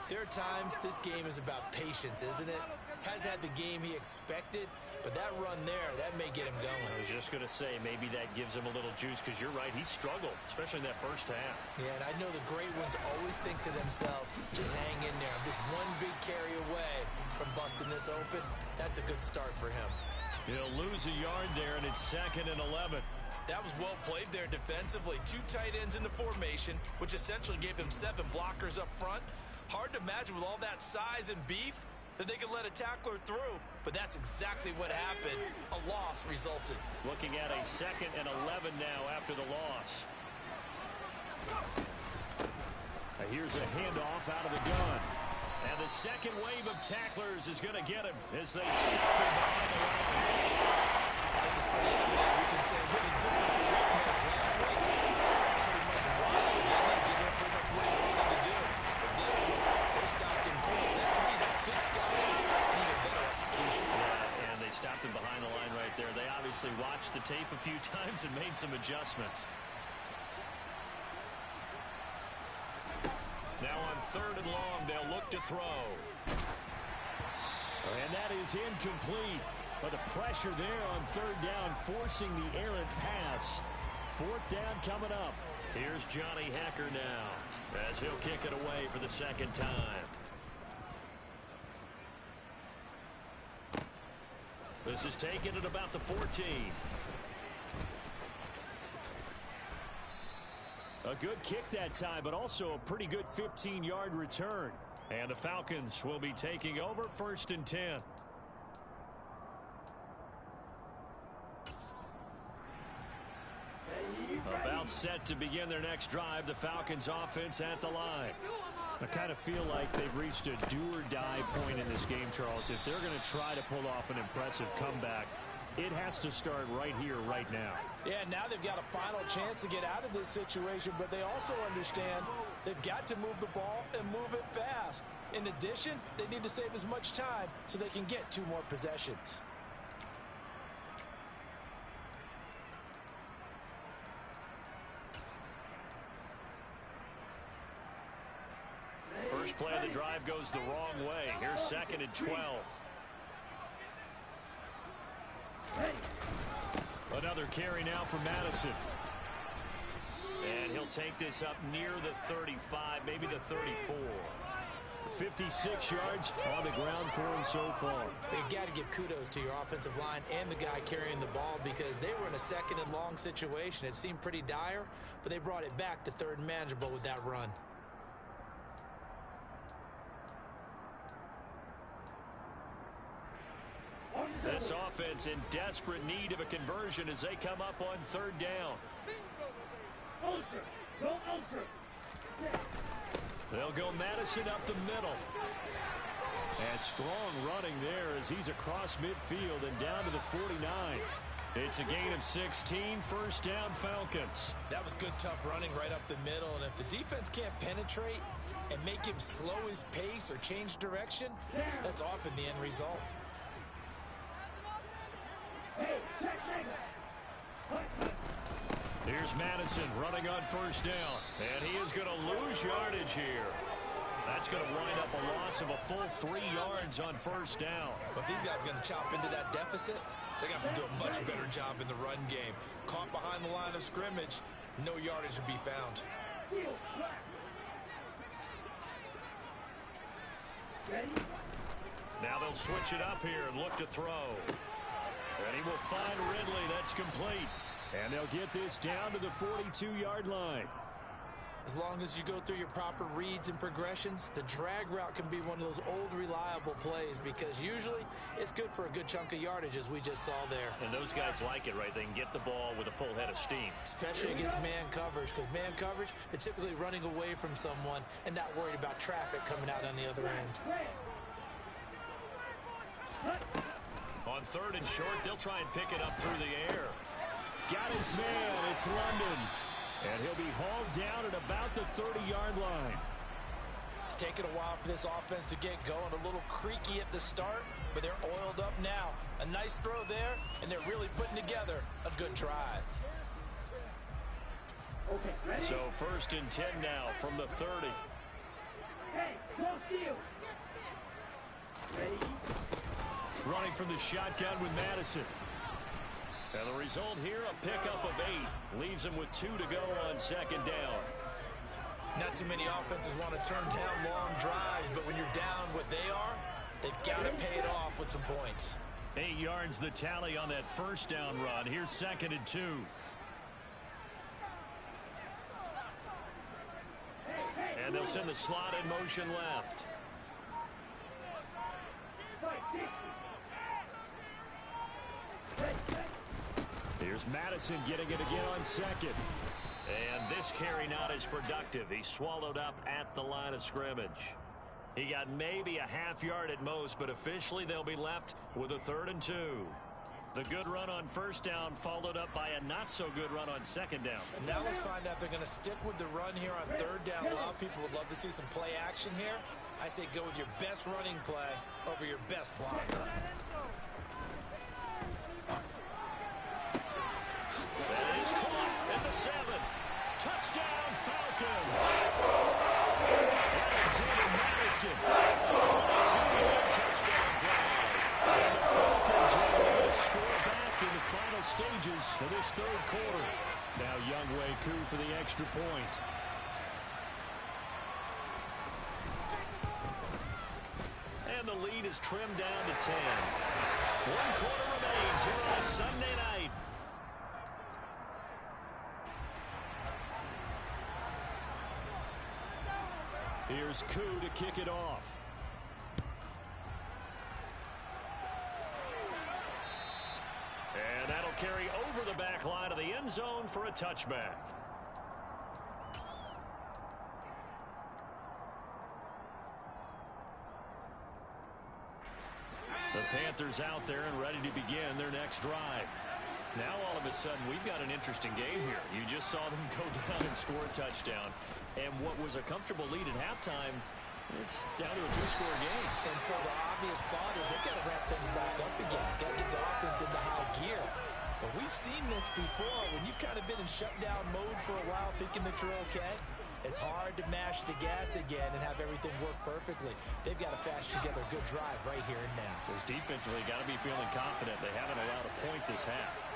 there are times this game is about patience, isn't it? Has had the game he expected, but that run there, that may get him going. I was just going to say, maybe that gives him a little juice, because you're right, he struggled, especially in that 1st half. Yeah, and I know the great ones always think to themselves, just hang in there. I'm just one big carry away from busting this open. That's a good start for him. He'll lose a yard there, and it's 2nd and 11. That was well played there defensively. 2 tight ends in the formation, which essentially gave them 7 blockers up front. Hard to imagine with all that size and beef that they could let a tackler through, but that's exactly what happened. A loss resulted. Looking at a 2nd and 11 now after the loss. Here's a handoff out of the gun. And the second wave of tacklers is going to get him as they stop him behind the line. I think it's pretty evident. We can say what a difference a week makes. Last week, they ran pretty much wild, didn't they? Did pretty much what he wanted to do. But this one, they stopped him cold. That, to me, that's good scouting and even better execution. Yeah, and they stopped him behind the line right there. They obviously watched the tape a few times and made some adjustments. Now on 3rd and long, they'll look to throw. And that is incomplete. But the pressure there on 3rd down, forcing the errant pass. 4th down coming up. Here's Johnny Hacker now as he'll kick it away for the 2nd time. This is taken at about the 14. A good kick that time, but also a pretty good 15-yard return. And the Falcons will be taking over 1st and 10. About set to begin their next drive, the Falcons offense at the line. I kind of feel like they've reached a do-or-die point in this game, Charles. If they're going to try to pull off an impressive comeback, it has to start right here, right now. Yeah, now they've got a final chance to get out of this situation, but they also understand they've got to move the ball and move it fast. In addition, they need to save as much time so they can get 2 more possessions. First play of the drive goes the wrong way. Here's 2nd and 12. Another carry now for Madison. And he'll take this up near the 35, maybe the 34. 56 yards on the ground for him so far. You've got to give kudos to your offensive line and the guy carrying the ball because they were in a 2nd and long situation. It seemed pretty dire, but they brought it back to 3rd and manageable with that run. This offense in desperate need of a conversion as they come up on 3rd down. Ultra. Go ultra. They'll go Madison up the middle. And strong running there as he's across midfield and down to the 49. It's a gain of 16, 1st down Falcons. That was good, tough running right up the middle. And if the defense can't penetrate and make him slow his pace or change direction, that's often the end result. Here's Madison running on 1st down. And he is going to lose yardage here. That's going to wind up a loss of a full 3 yards on 1st down. But these guys are going to chop into that deficit. They got to do a much better job in the run game. Caught behind the line of scrimmage, no yardage to be found. Now they'll switch it up here and look to throw. And he will find Ridley. That's complete. And they'll get this down to the 42-yard line. As long as you go through your proper reads and progressions, the drag route can be one of those old reliable plays because usually it's good for a good chunk of yardage as we just saw there. And those guys like it, right? They can get the ball with a full head of steam. Especially against man coverage because man coverage, they're typically running away from someone and not worried about traffic coming out on the other end. On 3rd and short, they'll try and pick it up through the air. Got his man. It's London. And he'll be hauled down at about the 30-yard line. It's taken a while for this offense to get going. A little creaky at the start, but they're oiled up now. A nice throw there, and they're really putting together a good drive. So 1st and 10 now from the 30. Hey, close to you. Ready? Running from the shotgun with Madison. And the result here, a pickup of 8. Leaves them with 2 to go on 2nd down. Not too many offenses want to turn down long drives, but when you're down what they are, they've got to pay it off with some points. 8 yards the tally on that first down run. Here's 2nd and 2. And they'll send the slot in motion left. Here's Madison getting it again on 2nd. And this carry not as productive. He's swallowed up at the line of scrimmage. He got maybe a half yard at most, but officially they'll be left with a 3rd and 2. The good run on first down followed up by a not-so-good run on 2nd down. Now let's find out if they're going to stick with the run here on 3rd down. A lot of people would love to see some play action here. I say go with your best running play over your best blocker. That is caught at the 7. Touchdown, Falcons. Alexander Madison, 22-yard touchdown drive. And the Falcons are able to score back in the final stages of this 3rd quarter. Now Younghoe Koo for the extra point. And the lead is trimmed down to 10. 1 quarter remains here on a Sunday night. Here's Koo to kick it off. And that'll carry over the back line of the end zone for a touchback. The Panthers out there and ready to begin their next drive. Now all of a sudden we've got an interesting game here. You just saw them go down and score a touchdown. And what was a comfortable lead at halftime, it's down to a 2-score game. And so the obvious thought is they've got to wrap things back up again. Got to get the offense into high gear. But we've seen this before when you've kind of been in shutdown mode for a while thinking that you're okay. It's hard to mash the gas again and have everything work perfectly. They've got to fash together a good drive right here and now. Because defensively, got to be feeling confident. They haven't allowed a point this half.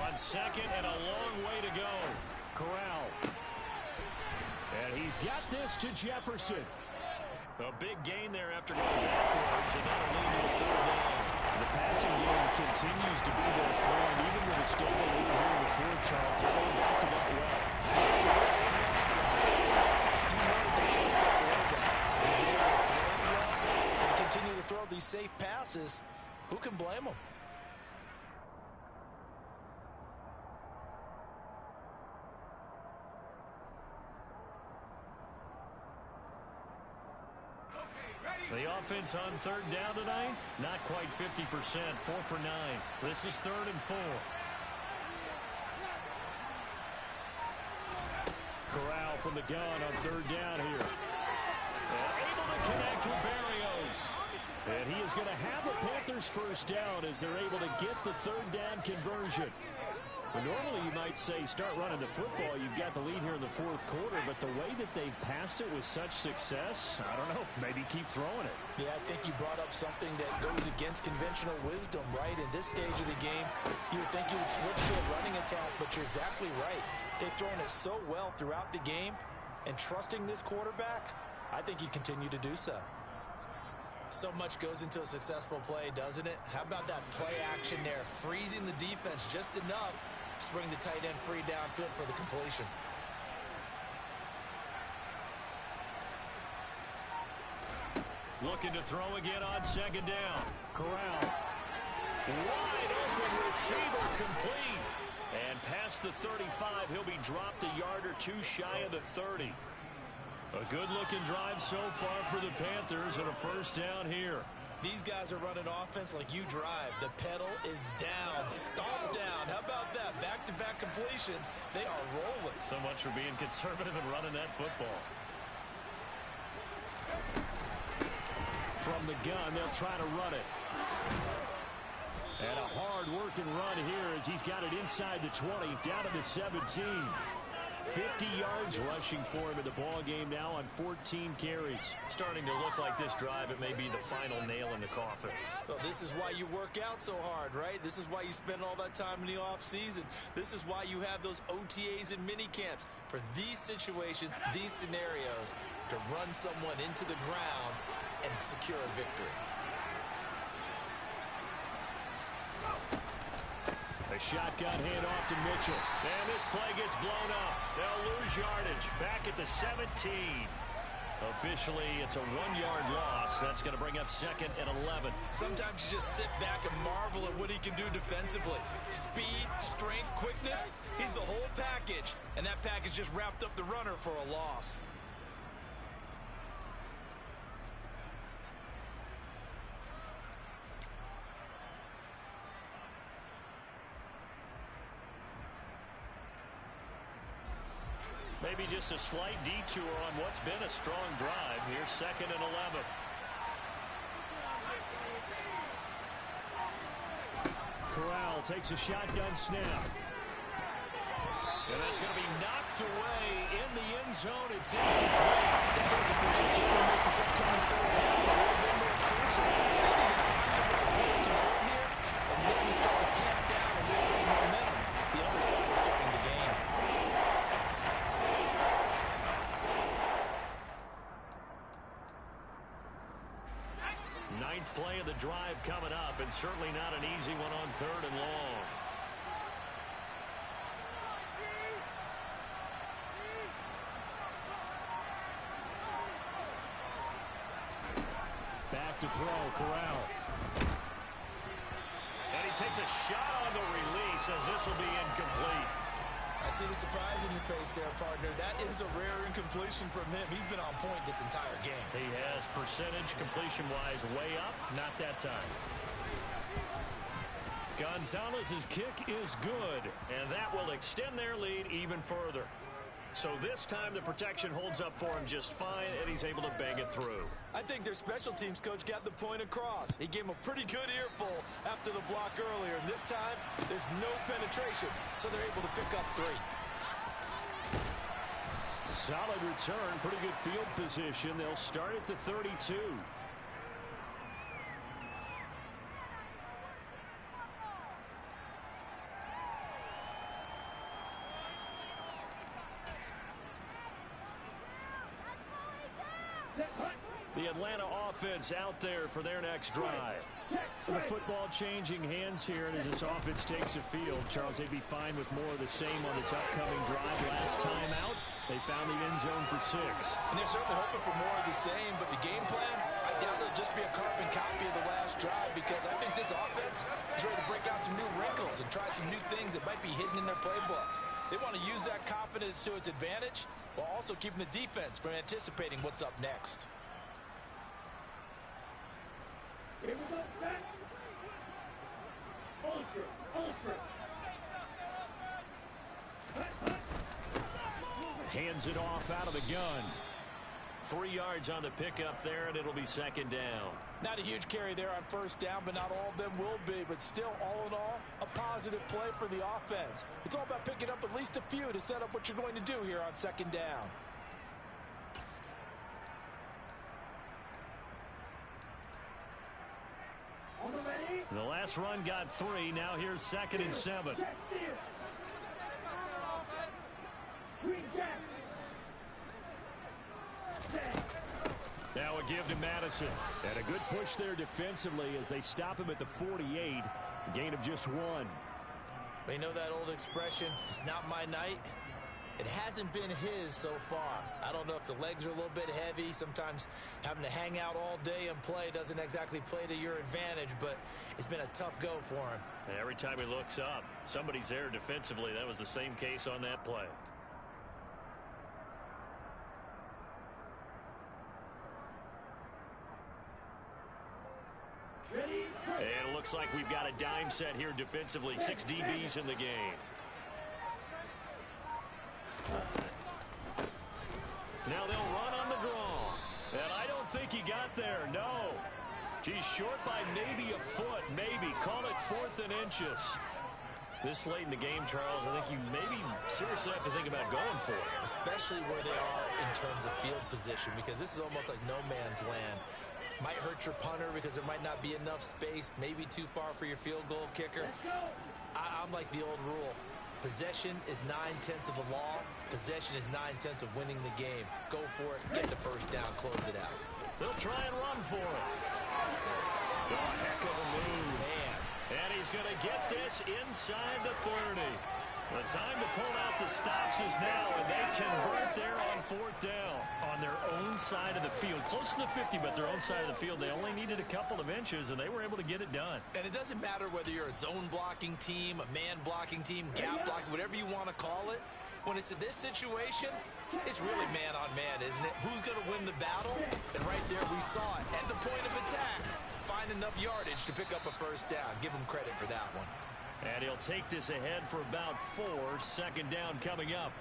On 2nd and a long way to go. Corral. And he's got this to Jefferson. A big gain there after going backwards, and that'll lead to a 3rd down. The passing game continues to be their friend, even with a stable lead here in the 4th, Charles. They're going back to that well. They continue to throw these safe passes. Who can blame them? The offense on 3rd down tonight, not quite 50%, 4 for 9. This is 3rd and 4. Corral from the gun on 3rd down here. And able to connect with Berrios. And he is going to have the Panthers first down as they're able to get the 3rd down conversion. Well, normally you might say start running the football. You've got the lead here in the 4th quarter, but the way that they've passed it with such success, I don't know, maybe keep throwing it. Yeah, I think you brought up something that goes against conventional wisdom, right? In this stage of the game, you would think you would switch to a running attack, but you're exactly right. They've thrown it so well throughout the game, and trusting this quarterback, I think you continue to do so. So much goes into a successful play, doesn't it? How about that play action there, freezing the defense just enough to bring the tight end free downfield for the completion. Looking to throw again on 2nd down. Corral. Wide open receiver complete. And past the 35, he'll be dropped a yard or 2 shy of the 30. A good-looking drive so far for the Panthers and a first down here. These guys are running offense like you drive. The pedal is down, stomped down. How about that? Back-to-back completions. They are rolling. So much for being conservative and running that football. From the gun, they'll try to run it. And a hard-working run here as he's got it inside the 20, down to the 17. 50 yards rushing for him in the ball game now on 14 carries. Starting to look like this drive, it may be the final nail in the coffin. Well, this is why you work out so hard, right? This is why you spend all that time in the offseason. This is why you have those OTAs and mini camps for these situations, these scenarios, to run someone into the ground and secure a victory. shotgun handoff to Mitchell. And this play gets blown up. They'll lose yardage. Back at the 17. Officially, it's a 1-yard loss. That's going to bring up 2nd and 11. Sometimes you just sit back and marvel at what he can do defensively. Speed, strength, quickness. He's the whole package. And that package just wrapped up the runner for a loss. Maybe just a slight detour on what's been a strong drive. Here's 2nd and 11. Corral takes a shotgun snap. And that's going to be knocked away in the end zone. It's incomplete. The position makes this upcoming third down a little bit more crucial. They need to find the right play to convert here and maybe start to tamp down a little bit of momentum. The other side is starting the game. Ninth play of the drive coming up, and certainly not an easy one on 3rd and long. Back to throw, Corral. And he takes a shot on the release as this will be incomplete. I see the surprise in your face there, partner. That is a rare incompletion from him. He's been on point this entire game. He has percentage completion-wise way up. Not that time. Gonzalez's kick is good, and that will extend their lead even further. So this time the protection holds up for him just fine, and he's able to bang it through. I think their special teams coach got the point across. He gave him a pretty good earful after the block earlier, and this time there's no penetration, so they're able to pick up 3. Solid return, pretty good field position. They'll start at the 32. The Atlanta offense out there for their next drive. The football changing hands here, and as this offense takes the field, Charles, they'd be fine with more of the same on this upcoming drive. Last time out, they found the end zone for 6. And they're certainly hoping for more of the same, but the game plan, I doubt it'll just be a carbon copy of the last drive, because I think this offense is ready to break out some new wrinkles and try some new things that might be hidden in their playbook. They want to use that confidence to its advantage while also keeping the defense from anticipating what's up next. Here we go, back. Ultra, ultra. Hands it off out of the gun. 3 yards on the pickup there, and it'll be 2nd down. Not a huge carry there on 1st down, but not all of them will be. But still, all in all, a positive play for the offense. It's all about picking up at least a few to set up what you're going to do here on 2nd down. The last run got 3. Now here's 2nd and 7. Now a give to Madison. And a good push there defensively as they stop him at the 48. A gain of just 1. Well, you know that old expression, it's not my night. It hasn't been his so far. I don't know if the legs are a little bit heavy. Sometimes having to hang out all day and play doesn't exactly play to your advantage, but it's been a tough go for him. And every time he looks up, somebody's there defensively. That was the same case on that play. And it looks like we've got a dime set here defensively. 6 DBs in the game. Now they'll run on the draw. And I don't think he got there. No. He's short by maybe a foot. Maybe. Call it 4th and inches. This late in the game, Charles, I think you maybe seriously have to think about going for it. Especially where they are in terms of field position, because this is almost like no man's land. Might hurt your punter because there might not be enough space, maybe too far for your field goal kicker. I'm like the old rule. Possession is 9/10 of the law. Possession is 9/10 of winning the game. Go for it, get the first down, close it out. They'll try and run for it. Oh, heck of a move. Man, And he's going to get this inside the 30. The time to pull out the stops is now, and they convert there on 4th down on their own side of the field. Close to the 50, but their own side of the field. They only needed a couple of inches, and they were able to get it done. And it doesn't matter whether you're a zone blocking team, a man blocking team, gap blocking, whatever you want to call it. When it's in this situation, it's really man on man, isn't it? Who's going to win the battle? And right there we saw it. At the point of attack, find enough yardage to pick up a first down. Give him credit for that one. And he'll take this ahead for about 4. 2nd down coming up.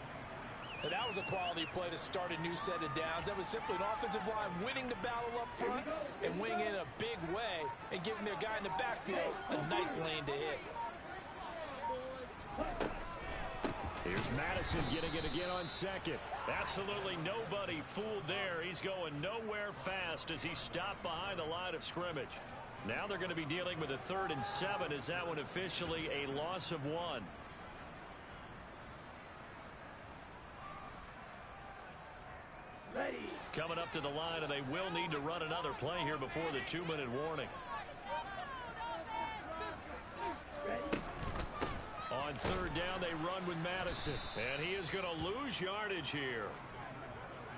And that was a quality play to start a new set of downs. That was simply an offensive line winning the battle up front and winning in a big way and giving their guy in the backfield a nice lane to hit. Here's Madison getting it again on 2nd. Absolutely nobody fooled there. He's going nowhere fast as he stopped behind the line of scrimmage. Now they're going to be dealing with a 3rd and 7. Is that one officially a loss of 1? Ready. Coming up to the line, and they will need to run another play here before the 2-minute warning. Ready. On 3rd down, they run with Madison, and he is going to lose yardage here.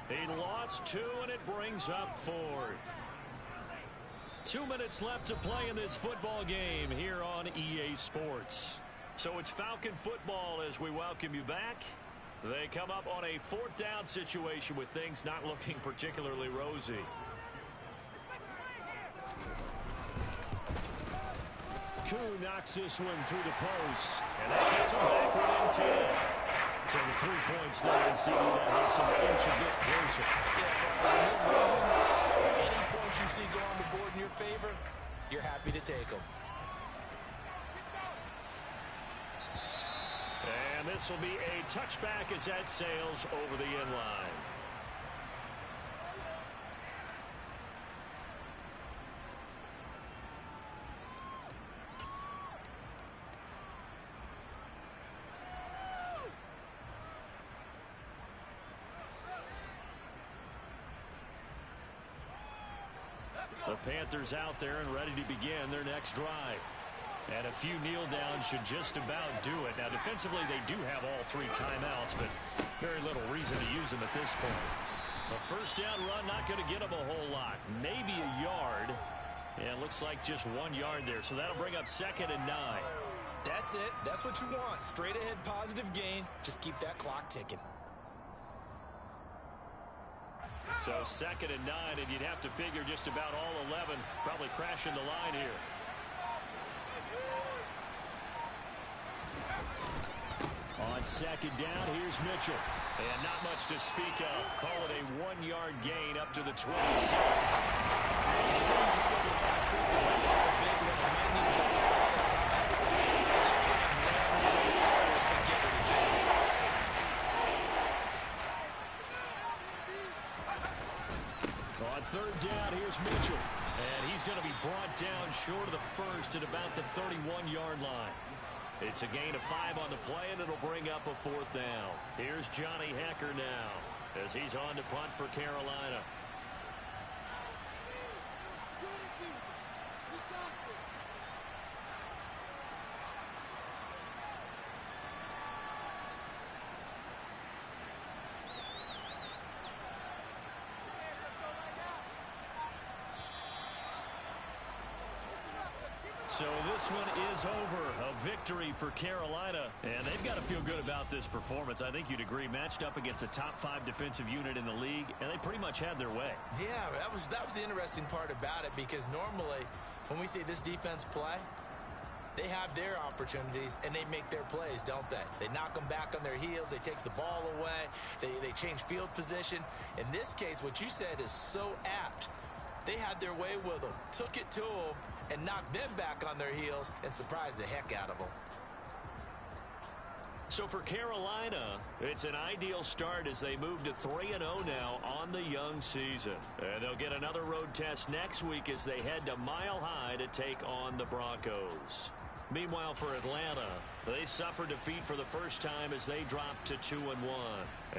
He lost 2, and it brings up 4th. 2 minutes left to play in this football game here on EA Sports. So it's Falcon football as we welcome you back. They come up on a 4th down situation with things not looking particularly rosy. Koo knocks this one through the post, and that gets him backward in 10. So the 3 points there, and CD that helps him inch a bit closer. Any points you see go on the board in your favor, you're happy to take them. And this will be a touchback as that sails over the end line. The Panthers out there and ready to begin their next drive. And a few kneel downs should just about do it. Now, defensively, they do have all 3 timeouts, but very little reason to use them at this point. A 1st down run, not going to get them a whole lot. Maybe a yard. Yeah, it looks like just 1 yard there. So that'll bring up 2nd and 9. That's it. That's what you want. Straight ahead positive gain. Just keep that clock ticking. So 2nd and 9, and you'd have to figure just about all 11 probably crashing the line here. On 2nd down, here's Mitchell. And not much to speak of. Call it a 1-yard gain up to the 26. Continues to struggle to find Chris to break off a big one. He might need to just put that aside and just try and ram his way forward and get it again. On 3rd down, here's Mitchell. And he's going to be brought down short of the 1st at about the 31-yard line. It's a gain of 5 on the play, and it'll bring up a 4th down. Here's Johnny Hecker now as he's on to punt for Carolina. So this one is over. A victory for Carolina. And they've got to feel good about this performance. I think you'd agree. Matched up against a top 5 defensive unit in the league, and they pretty much had their way. Yeah, that was the interesting part about it, because normally when we see this defense play, they have their opportunities and they make their plays, don't they? They knock them back on their heels. They take the ball away. They change field position. In this case, what you said is so apt. They had their way with them, took it to them, and knocked them back on their heels and surprised the heck out of them. So for Carolina, it's an ideal start as they move to 3-0 now on the young season. And they'll get another road test next week as they head to Mile High to take on the Broncos. Meanwhile, for Atlanta, they suffered defeat for the first time as they dropped to 2-1.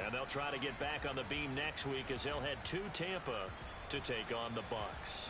And they'll try to get back on the beam next week as they'll head to Tampa to take on the Bucs.